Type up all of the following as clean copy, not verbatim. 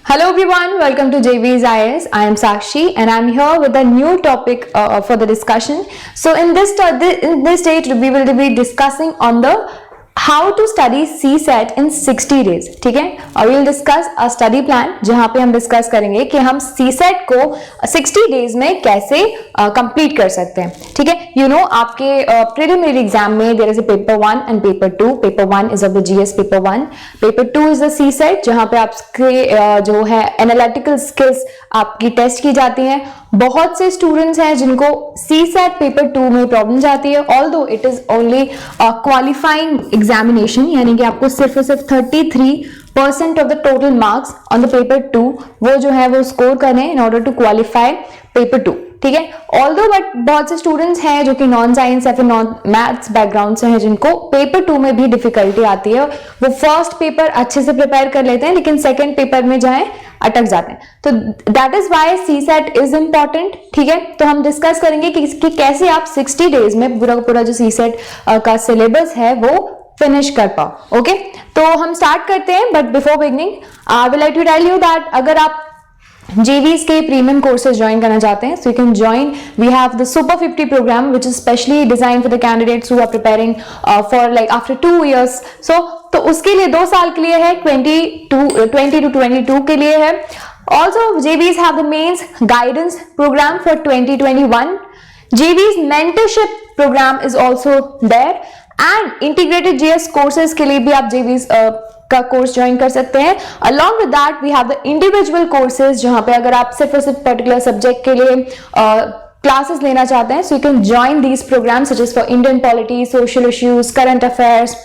Hello everyone, welcome to JV's IS. I am Sakshi and I am here with a new topic for the discussion. So in this stage we will be discussing on the how to study CSET in 60 days. ठीक है, और we'll discuss a study plan जहाँ पे हम discuss करेंगे कि हम CSET को 60 डेज में कैसे कंप्लीट कर सकते हैं. ठीक है, यू नो आपके प्रीलिमिनरी एग्जाम में there is a paper 1 and paper 2. Paper 1 is of the GS paper 1, paper 2 is the CSET जहाँ पे आपके जो है एनालिटिकल स्किल्स आपकी टेस्ट की जाती हैं. बहुत से स्टूडेंट्स हैं जिनको CSET पेपर 2 में प्रॉब्लम आती है, although it is only qualifying examination, यानी कि आपको सिर्फ 33% of the total marks on the paper 2 वो जो है वो स्कोर करें in order to qualify paper 2. ठीक है, ऑल्दो बट बहुत से स्टूडेंट्स हैं जो कि नॉन साइंस या फिर नॉन मैथ्स बैकग्राउंड से हैं जिनको पेपर 2 में भी डिफिकल्टी आती है. वो फर्स्ट पेपर अच्छे से प्रिपेयर कर लेते हैं लेकिन सेकंड पेपर में जाए अटक जाते हैं. तो that is why CSET is important. ठीक है, तो हम डिस्कस करेंगे कि कैसे आप 60 डेज में पूरा जो CSET का सिलेबस है वो फिनिश कर पाओ. ओके, तो हम स्टार्ट करते हैं. But before beginning I will like to tell you that अगर आप JV's के प्रीमियम कोर्सेज ज्वाइन करना चाहते हैं, so you can join. We have the Super 50 program which is specially designed for the candidates who are preparing for like after 2 years. So तो उसके लिए 2 साल के लिए है, 20 to 22 के लिए है. Also JV's have the mains guidance program for 2021. JV's mentorship program is also there and integrated GS courses के लिए भी आप JV's का कोर्स ज्वाइन कर सकते हैं. Along with that we have the individual courses जहां पे अगर आप सिर्फ पर्टिकुलर सब्जेक्ट के लिए क्लासेस लेना चाहते हैं, so you can join these programs such as for Indian polity, social issues, current affairs,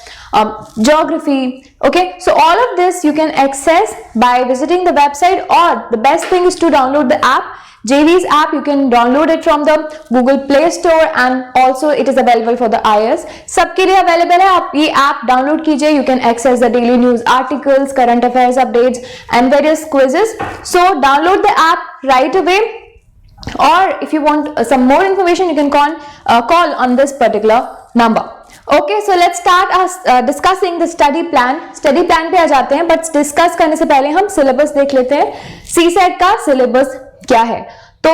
geography. Okay, so all of this you can access by visiting the website, or the best thing is to download the app. JV's app, you can download it from the Google Play Store and also it is available for the iOS. सबके लिए available है. आप ये app download कीजिए. You can access the daily news articles, current affairs updates and various quizzes. So download the app right away. Or if you want some more information, you can call on this particular number. Okay, so let's start us discussing the study plan. Study plan पे आ जाते हैं, but discuss करने से पहले हम syllabus देख लेते हैं. CSET का syllabus क्या है? तो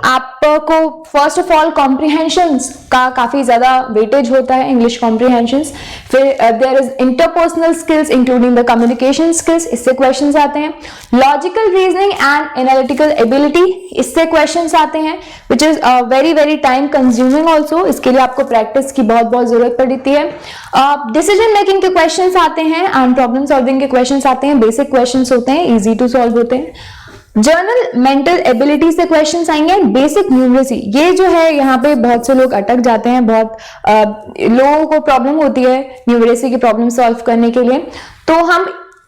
आपको फर्स्ट ऑफ ऑल कॉम्प्रिहेंशंस का काफी ज्यादा वेटेज होता है, इंग्लिश कॉम्प्रिहेंशंस. फिर there is interpersonal skills including the communication skills, इससे क्वेश्चंस आते हैं. Logical reasoning and analytical ability, इससे क्वेश्चंस आते हैं, which is very very time consuming also. इसके लिए आपको प्रैक्टिस की बहुत जरूरत पड़ती है. डिसीजन मेकिंग के क्वेश्चंस आते हैं एंड प्रॉब्लम सॉल्विंग के क्वेश्चंस आते हैं. बेसिक क्वेश्चंस होते हैं, इजी टू सॉल्व होते हैं. जर्नल मेंटल एबिलिटी से क्वेश्चंस आएंगे. बेसिक न्यूमरेसी, ये जो है यहाँ पे बहुत से लोग अटक जाते हैं, बहुत लोगों को प्रॉब्लम होती है न्यूमरेसी की प्रॉब्लम सॉल्व करने के लिए. तो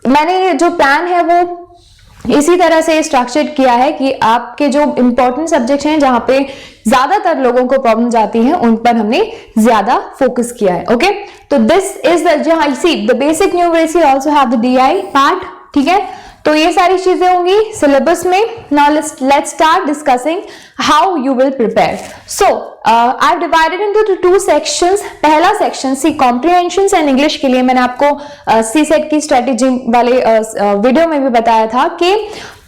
मैंने जो प्लान है वो इसी तरह से स्ट्रक्चर्ड किया है कि आपके जो इंपॉर्टेंट सब्जेक्ट हैं जहां पे ज्यादातर लोगों को प्रॉब्लम आती हैं उन पर हमने ज्यादा फोकस किया है. ओके, तो दिस इज जहां see the basic numeracy also have the DI part. ठीक है, तो ये सारी चीजें होंगी सिलेबस में. Now let's start discussing how you will prepare. So I have divided into 2 sections. पहला section C comprehensions and English के लिए मैंने आपको CSET की स्ट्रेटेजी वाले वीडियो में भी बताया था कि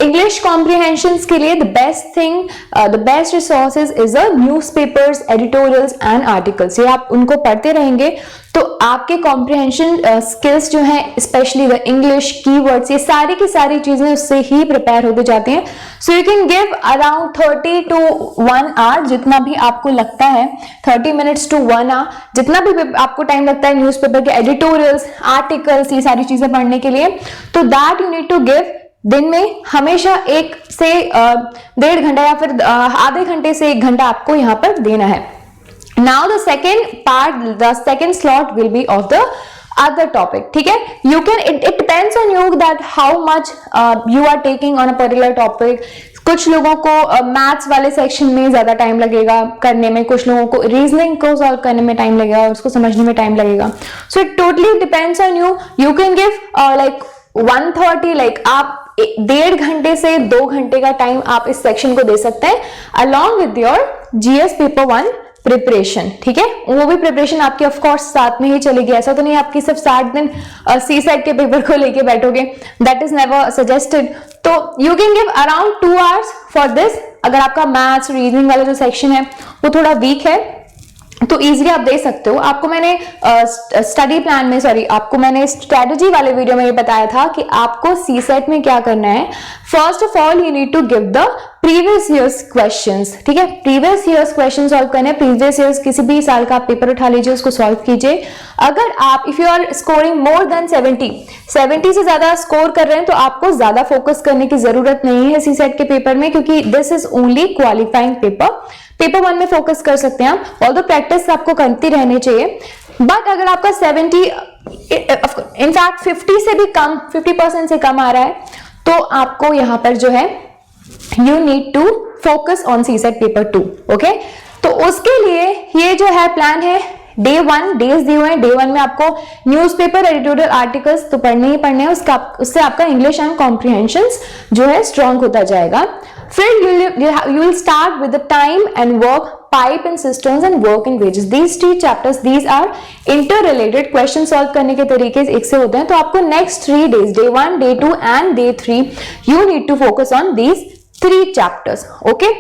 इंग्लिश कॉम्प्रिहेंशंस के लिए the best resources is a newspapers, editorials and articles. ये आप उनको पढ़ते रहेंगे तो आपके कॉम्प्रिहेंशन स्किल्स जो हैं, स्पेशली द इंग्लिश कीवर्ड्स, ये सारी की सारी चीजें उससे ही प्रिपेयर होते जाती हैं. So you can give around 30 to 1 hour, जितना भी आपको लगता है, 30 minutes to 1 hour, जितना भी आपको टाइम लगता है न्यूज़पेपर के एडिटोरियल्स, आर्टिकल्स, ये सारी चीजें पढ़ने के लिए. तो that you need to give दिन में हमेशा 1 से 1.5 घंटा या फिर आधे घंटे से 1 घंटा आपको यहाँ पर देना है. Now the second slot will be of the other topic. ठीक है, you can it depends on you that how much you are taking on a particular topic. कुछ लोगों को मैथ्स वाले सेक्शन में ज्यादा टाइम लगेगा करने में, कुछ लोगों को रीजनिंग को सॉल्व करने में टाइम लगेगा, उसको समझने में टाइम लगेगा. So it totally depends on you. You can give like 1:30, like आप 1.5 घंटे से 2 घंटे का टाइम आप इस सेक्शन को दे सकते हैं along with your GS paper 1 preparation, ठीक है, वो भी प्रिपरेशन आपकी ऑफ कोर्स साथ में ही चलेगी। ऐसा तो नहीं आपकी सिर्फ 60 दिन सी सेट के पेपर को लेके बैठोगे, दैट इज नेवर सजेस्टेड। तो you can give around 2 hours for this. अगर आपका मैथ्स रीजनिंग वाला जो सेक्शन है वो थोड़ा वीक है तो इजीली आप दे सकते हो। आपको मैंने स्टडी प्लान में, सॉरी, आपको मैंने स्ट्रेटजी वाले वीडियो में ये बताया था कि आपको सी सेट में क्या करना है। First of all you need to give the previous years questions, ठीक है, प्रीवियस ईयर्स क्वेश्चन सॉल्व करने। प्रीवियस ईयर्स किसी भी साल का आप पेपर उठा लीजिए, उसको सॉल्व कीजिए। अगर आप if you are scoring more than 70 से ज्यादा स्कोर कर रहे हैं तो आपको ज्यादा फोकस करने की जरूरत नहीं है सी सेट के पेपर में, क्योंकि this is only qualifying paper. Paper 1 में फोकस कर सकते हैं आप, ऑल्दो प्रैक्टिस आपको करती रहनी चाहिए। बट अगर आपका 70 इनफैक्ट 50 से भी कम, 50% से कम आ रहा है तो आपको यहां पर जो है you need to focus on C set paper 2, okay. तो उसके लिए ये जो है प्लान है, डे 1 डेज दिए हुए हैं। डे 1 में आपको न्यूज़पेपर एडिटोरियल आर्टिकल्स तो पढ़ने ही पढ़ने हैं, उससे आपका इंग्लिश एंड कॉम्प्रिहेंशंस जो है स्ट्रॉन्ग होता जाएगा। फिर you will start with the time and work, pipe and cisterns and work in wages. These 3 chapters, these are interrelated. Question solve करने के तरीके एक से होते हैं। तो आपको next 3 days, day 1, day 2 and day 3, you need to focus on these 3 chapters, okay?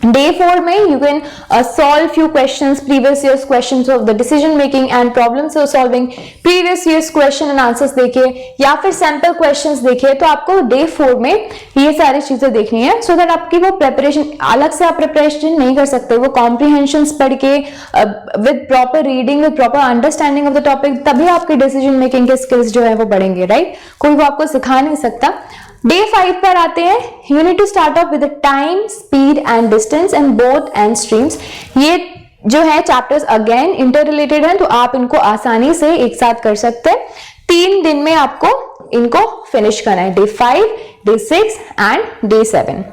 Day 4 में you can solve few questions, previous year's questions of the decision making and problem solving, previous year's question and answers देखिए या फिर sample questions देखिए। तो आपको day 4 में ये सारी चीजें देखनी है, so that आपकी वो preparation, अलग से आप preparation नहीं कर सकते, वो comprehensions पढ़ के with proper reading, with proper understanding of the topic, तभी आपकी decision making के skills जो है वो बढ़ेंगे, right? कोई वो आपको सिखा नहीं सकता। डे 5 पर आते हैं। You need to start off with time, speed and distance and boats and streams. ये जो है चैप्टर्स अगेन इंटर रिलेटेड हैं, तो आप इनको आसानी से एक साथ कर सकते हैं। 3 दिन में आपको इनको फिनिश करना है, day 5, day 6 and day 7।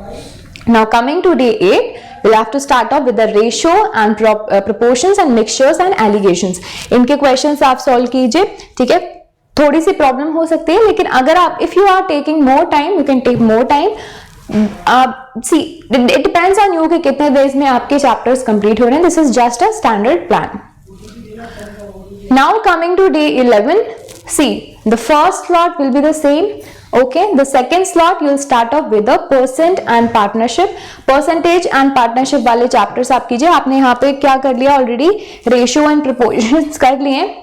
Now coming to day 8, you'll have to start off with the ratio and proportions and mixtures and allegations. इनके क्वेश्चंस आप सॉल्व कीजिए, ठीक है। थोड़ी सी प्रॉब्लम हो सकती है, लेकिन अगर आप if you are taking more time, you can take more time. See it depends on you कि कितने डेज में आपके चैप्टर्स कंप्लीट हो रहे हैं। This is just a standard plan. Now coming to day 11, see the first slot will be the same, okay? The second slot you'll start off with the percent and partnership. Percentage and partnership वाले chapters आप कीजिए। आपने यहाँ पे क्या कर लिया already, ratio and proportions कर लिए।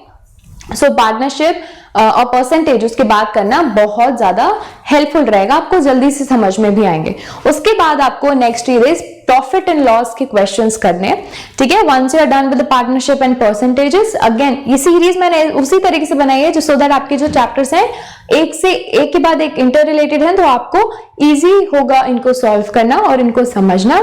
सो पार्टनरशिप और परसेंटेज उसके बाद करना बहुत ज्यादा हेल्पफुल रहेगा, आपको जल्दी से समझ में भी आएंगे। उसके बाद आपको next year is profit and loss के क्वेश्चंस करने, ठीक है। Once you are done with the partnership and percentages, again ये सीरीज मैंने उसी तरीके से बनाई है सो दैट आपके जो चैप्टर्स हैं एक से एक के बाद एक इंटर रिलेटेड है, तो आपको इजी होगा इनको सॉल्व करना और इनको समझना,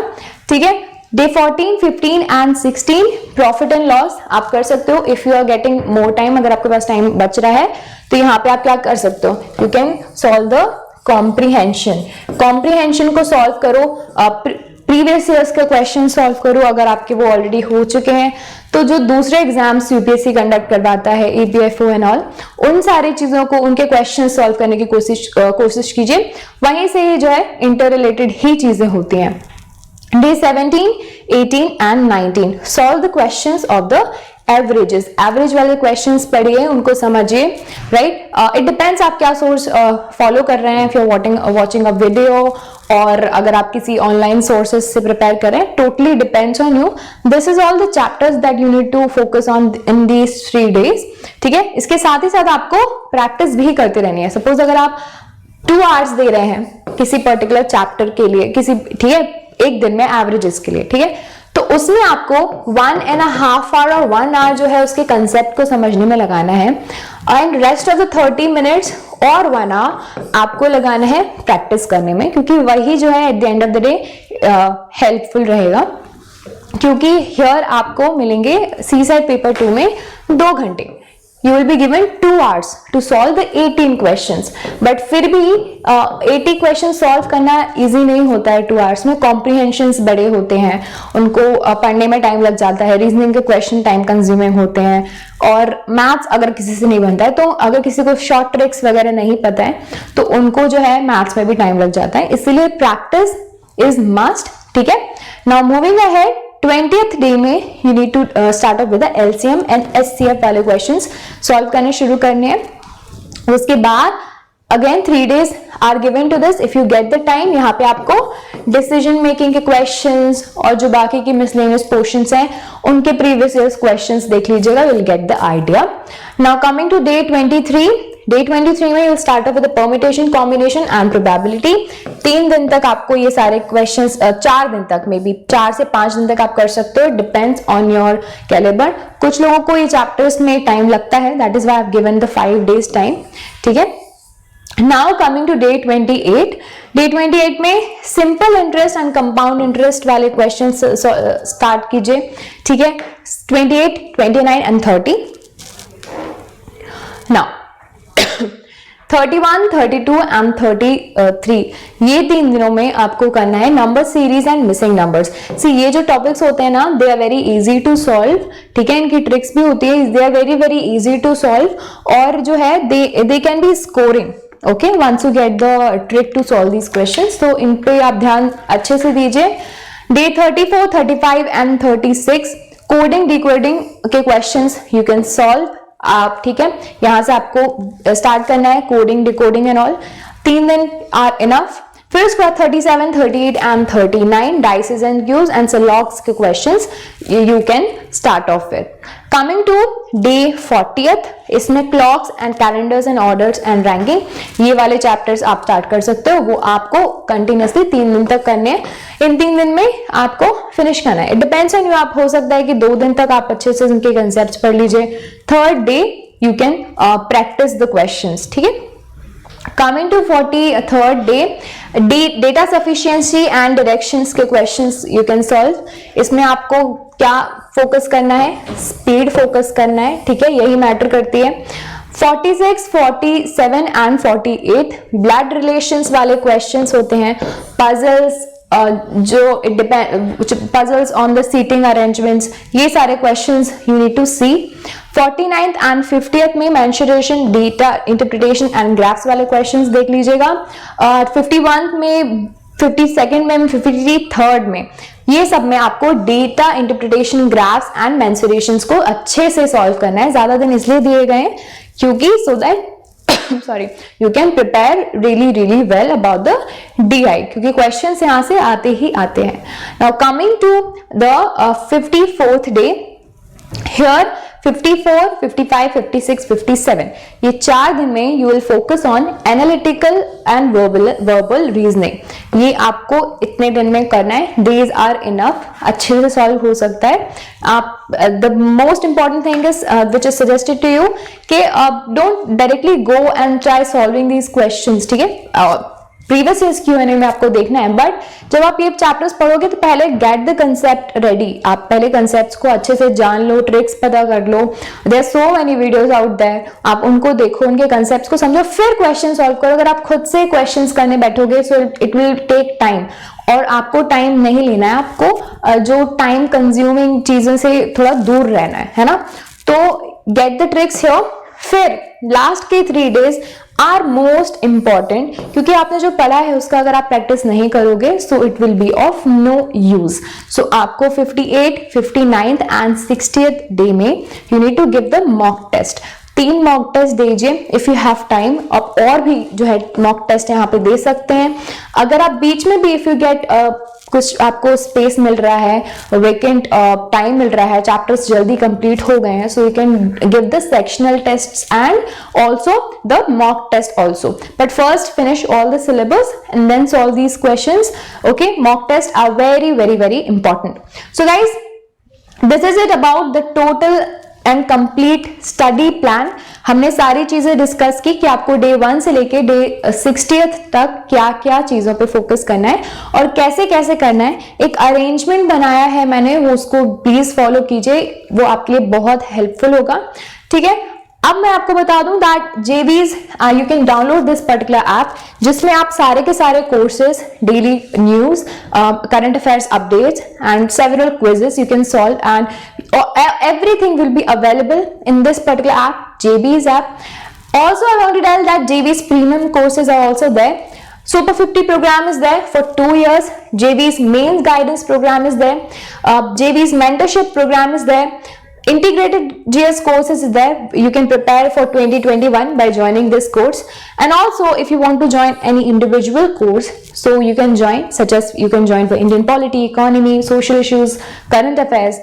ठीक है। Day 14, 15 and 16 profit and loss आप कर सकते हो if you are getting more time. अगर आपके पास टाइम बच रहा है तो यहाँ पे आप क्या कर सकते हो, you can solve the comprehension. Comprehension को सॉल्व करो, प्रीवियस ईयर्स के क्वेश्चन सॉल्व करो अगर आपके वो ऑलरेडी हो चुके हैं। तो जो दूसरे एग्जाम्स यूपीएससी कंडक्ट करवाता है, ईपीएफओ एंड ऑल, उन सारी चीजों को, उनके क्वेश्चन सॉल्व करने की कोशिश कीजिए। वहीं से ही जो है इंटर रिलेटेड ही चीजें होती हैं। Day 17, 18 and 19 solve the questions of the averages. Average वाले क्वेश्चंस पढ़िए, उनको समझिए, राइट। इट डिपेंड्स आप क्या सोर्स फॉलो कर रहे हैं, if you are watching a video और अगर आप किसी ऑनलाइन सोर्सेज से प्रिपेयर करें, totally depends on you. This is all the chapters that you need to focus on in these 3 days, ठीक है। इसके साथ ही साथ आपको प्रैक्टिस भी करते रहनी है। सपोज अगर आप 2 hours दे रहे हैं किसी पर्टिकुलर चैप्टर के लिए, किसी, ठीक है, एक दिन में एवरेजेस के लिए, ठीक है, तो उसमें आपको 1.5 hour और 1 hour जो है उसके कंसेप्ट को समझने में लगाना है, and rest of the 30 minutes और 1 hour आपको लगाना है प्रैक्टिस करने में, क्योंकि वही जो है at the end of the day helpful रहेगा। क्योंकि हियर आपको मिलेंगे सी सेट पेपर 2 में 2 घंटे। You will be given 2 hours to solve the 18 questions, but फिर भी 80 questions solve करना easy नहीं होता है 2 hours में। comprehensions बड़े होते हैं, उनको पढ़ने में टाइम लग जाता है, रीजनिंग के क्वेश्चन टाइम कंज्यूमिंग होते हैं, और मैथ्स अगर किसी से नहीं बनता है, तो अगर किसी को शॉर्ट ट्रिक्स वगैरह नहीं पता है तो उनको जो है मैथ्स में भी टाइम लग जाता है। इसीलिए प्रैक्टिस इज मस्ट, ठीक है। Now moving ahead, 20th day में you need to start off with the LCM and SCF वाले क्वेश्चंस सॉल्व करने शुरू करने हैं। उसके बाद again 3 days are given to this, if you get the time. यहाँ पे आपको डिसीजन मेकिंग के क्वेश्चंस और जो बाकी की मिसलेनियस पोर्शंस हैं उनके प्रीवियस ईयर्स क्वेश्चंस देख लीजिएगा, will get the idea. Now coming to day 23, day 23 में you will start off with the permutation, combination and probability. 3 दिन तक आपको ये सारे क्वेश्चंस, 4 दिन तक, मे बी 4 से 5 दिन तक आप कर सकते हो, डिपेंड्स ऑन योर कैलिबर। कुछ लोगों को ये चैप्टर्स में टाइम लगता है, that is why I have given the 5 days time, ठीक है। Now coming to day 28, day 28 में simple interest and compound interest वाले क्वेश्चन स्टार्ट कीजिए, ठीक है। 28, 29 एंड 30। नाउ 31, 32 एंड 33, ये 3 दिनों में आपको करना है number series and missing numbers. See ये जो टॉपिक्स होते हैं ना, they are very easy to solve, ठीक है। इनकी ट्रिक्स भी होती है, they are very very easy to solve, और जो है they can be scoring, okay, once you get the trick to solve these questions. तो इन पे आप ध्यान अच्छे से दीजिए। डे 34, 35 एंड 36 कोडिंग डिकोडिंग के क्वेश्चंस यू कैन सॉल्व आप, ठीक है। यहां से आपको स्टार्ट करना है कोडिंग डिकोडिंग एंड ऑल। 3 दिन आर इनफ। फिर उसके बाद 37, 38 and 39 dices and cubes and logs के questions you can start off with. Coming to day 40th, इसमें clocks and calendars and orders and ranking, ये वाले चैप्टर्स आप स्टार्ट कर सकते हो। वो आपको कंटिन्यूसली 3 दिन तक करने हैं। इन 3 दिन में आपको फिनिश करना है। इट डिपेंड्स ऑन यू, आप हो सकता है कि 2 दिन तक आप अच्छे से इनके कंसेप्ट पढ़ लीजिए। 3rd day you can practice the questions, ठीक है। Coming to 43rd day, data sufficiency and directions के questions you can solve। इसमें आपको क्या फोकस करना है? स्पीड फोकस करना है, ठीक है, यही मैटर करती है। 46, 47 एंड 48 ब्लड रिलेशंस वाले क्वेश्चंस होते हैं। पजल्स, जो puzzles on the seating arrangements, ये सारे questions you need to see. 49th and 50th में mensuration, data interpretation and graphs वाले क्वेश्चंस देख लीजिएगा। 51 में, 52nd में, 53rd में, ये सब में आपको डेटा इंटरप्रिटेशन, ग्राफ्स एंड मेंशुरेशंस को अच्छे से सॉल्व करना है। ज्यादा दिन इसलिए दिए गए हैं क्योंकि so that sorry, you can prepare really well about the DI, क्योंकि क्वेश्चंस यहां से आते ही आते हैं। Now coming to the 54th day, here 54, 55, 56, 57, ये 4 दिन में you will focus on analytical and verbal reasoning। ये आपको इतने दिन में करना है। Days are enough, अच्छे से सॉल्व हो सकता है। आप the most important thing is which is suggested to you कि don't directly go and try solving these questions, ठीक है। प्रीवियस ईयर्स Q&A में आपको देखना है, बट जब आप ये चैप्टर्स पढ़ोगे तो पहले गेट द कंसेप्ट रेडी। आप पहले कंसेप्ट्स को अच्छे से जान लो, ट्रिक्स पता कर लो। There so many videos out there, आप उनको देखो, उनके कंसेप्ट्स को समझो, फिर क्वेश्चन सॉल्व करो। अगर आप खुद से क्वेश्चंस करने बैठोगे so it will take time, और आपको टाइम नहीं लेना है, आपको जो टाइम कंज्यूमिंग चीजों से थोड़ा दूर रहना है ना। तो गेट द ट्रिक्स हियर। फिर लास्ट के 3 days आर मोस्ट इंपॉर्टेंट, क्योंकि आपने जो पढ़ा है उसका अगर आप प्रैक्टिस नहीं करोगे so it will be of no use. So आपको 58, 59th एंड 60th डे में you need to give the mock test. 3 mock test दीजिए इफ यू हैव टाइम। आप और भी जो है मॉक टेस्ट यहाँ पे दे सकते हैं। अगर आप बीच में भी इफ यू गेट कुछ आपको स्पेस मिल रहा है, वेकेंट टाइम मिल रहा है, चैप्टर्स जल्दी कंप्लीट हो गए हैं, so you can give the sectional tests and also the mock test also. But first finish all the syllabus and then solve these questions, okay. Mock test are very important. So guys, this is it about the total and complete study plan. हमने सारी चीजें discuss की कि आपको day 1 से लेके day 60th तक क्या क्या चीजों पे फोकस करना है और कैसे कैसे करना है। एक अरेंजमेंट बनाया है मैंने, वो उसको प्लीज फॉलो कीजिए, वो आपके लिए बहुत हेल्पफुल होगा, ठीक है। अब मैं आपको बता दूं that JVs you can download this particular app, जिसमें आप सारे के सारे courses, daily news, current affairs updates and several quizzes you can solve and everything will be available in this particular app, JVs app. Also, I want to tell that JVs premium courses are also there. Super 50 program is there for 2 years. JV's mains guidance program is there. JV's mentorship program is there. Integrated GS courses is there. You can prepare for 2021 by joining this course. And also, if you want to join any individual course, so you can join, such as you can join for Indian polity, economy, social issues, current affairs,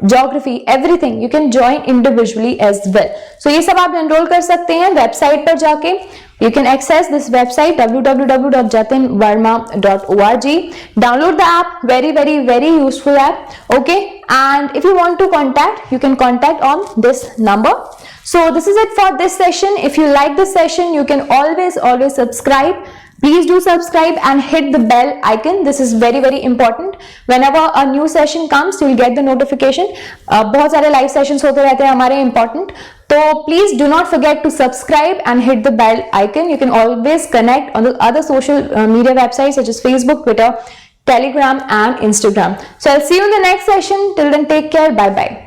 geography, everything. You can join individually as well. So ये सब आप enroll कर सकते हैं website पर जाके. You can access this website www.jatinvarma.org. Download the app, very useful app. Okay, and if you want to contact, you can contact on this number. So this is it for this session. If you like this session, you can always subscribe. Please do subscribe and hit the bell icon. This is very important. Whenever a new session comes, you will get the notification. बहुत सारे live sessions होते रहते हैं हमारे important. So please do not forget to subscribe and hit the bell icon. You can always connect on the other social media websites such as Facebook, Twitter, Telegram and Instagram. So I'll see you in the next session. Till then, take care. Bye bye.